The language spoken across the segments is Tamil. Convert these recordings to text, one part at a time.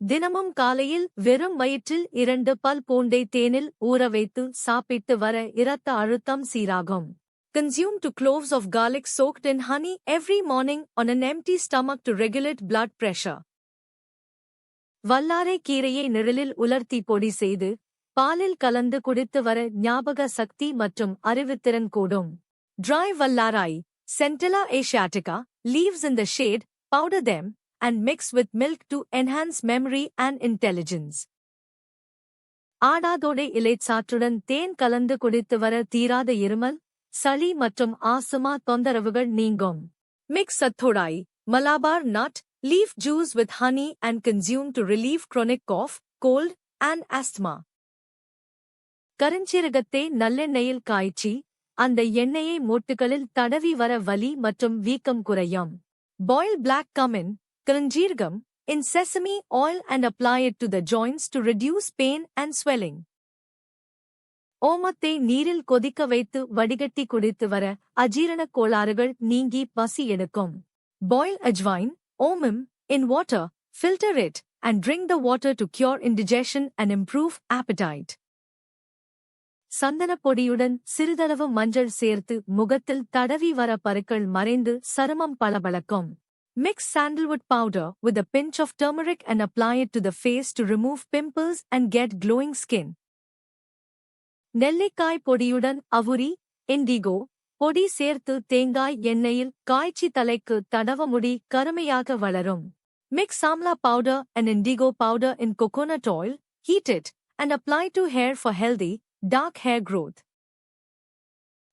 தினமும் காலையில் வெறும் வயிற்றில் 2 பல் பூண்டை தேனில் ஊற வைத்து சாப்பிட்டு வர இரத்த அழுத்தம் சீராகும். Consume 2 cloves of garlic soaked in honey every morning on an empty stomach to regulate blood pressure. வல்லாரை கீரையை நிழலில் உலர்த்தி பொடி செய்து பாலில் கலந்து குடித்து வர ஞாபக சக்தி மற்றும் அறிவுத்திறன் கூடும். Dry vallarai, Centella asiatica, leaves in the shade, powder them, and mix with milk to enhance memory and intelligence. ஆடாதோடை இலைச்சாற்றுடன் தேன் கலந்து குடித்து வர தீராத இருமல், சளி மற்றும் ஆஸ்துமா தொந்தரவுகள் நீங்கும். Mix sathodai, Malabar nut, leaf juice with honey and consume to relieve chronic cough, cold, and asthma. கருஞ்சீரகத்தை நல்லெண்ணெயில் காய்ச்சி அந்த எண்ணெயை மூட்டுகளில் தடவி வர வலி மற்றும் வீக்கம் குறையும். Boil black cumin, கருஞ்சீரகம், in sesame oil and apply it to the joints to reduce pain and swelling. ஓமத்தை நீரில் கொதிக்க வைத்து வடிகட்டி குடித்து வர அஜீரணக் கோளாறுகள் நீங்கி பசி எடுக்கும். Boil ajwain, omum, in water, filter it, and drink the water to cure indigestion and improve appetite. சந்தனப் பொடியுடன் சிறிதளவு மஞ்சள் சேர்த்து முகத்தில் தடவி வர பருக்கள் மறைந்து சருமம் பளபளக்கும். Mix sandalwood powder with a pinch of turmeric and apply it to the face to remove pimples and get glowing skin. நெல்லிக்காய் பொடியுடன் அவுரி, இண்டிகோ, பொடி சேர்த்து தேங்காய் எண்ணெயில் காய்ச்சி தலைக்கு தடவ முடி கருமையாக வளரும். Mix amla powder and indigo powder in coconut oil, heat it, and apply to hair for healthy, dark hair growth.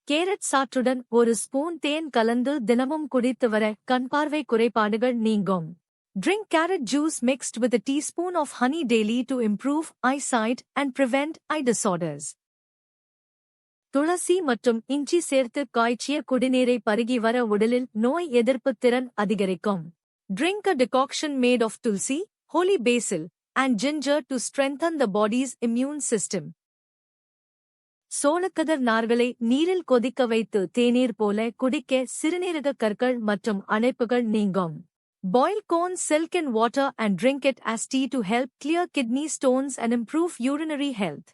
Carrot சாற்றுடன் ஒரு ஸ்பூன் தேன் கலந்து தினமும் குடித்து வர கண்பார்வை குறைபாடுகள் நீங்கும். Drink carrot juice mixed with a teaspoon of honey daily to improve eyesight and prevent eye disorders. துளசி மற்றும் இஞ்சி சேர்த்து காய்ச்சிய குடிநீரை பருகி வர உடலில் நோய் எதிர்ப்புத் திறன் அதிகரிக்கும். Drink a decoction made of tulsi, holy basil, and ginger to strengthen the body's immune system. சோளக்கதிர் நார்களை நீரில் கொதிக்க வைத்து தேநீர் போல குடிக்க சிறுநீரக கற்கள் மற்றும் அடைப்புகள் நீங்கும். Boil corn silk in water and drink it as tea to help clear kidney stones and improve urinary health.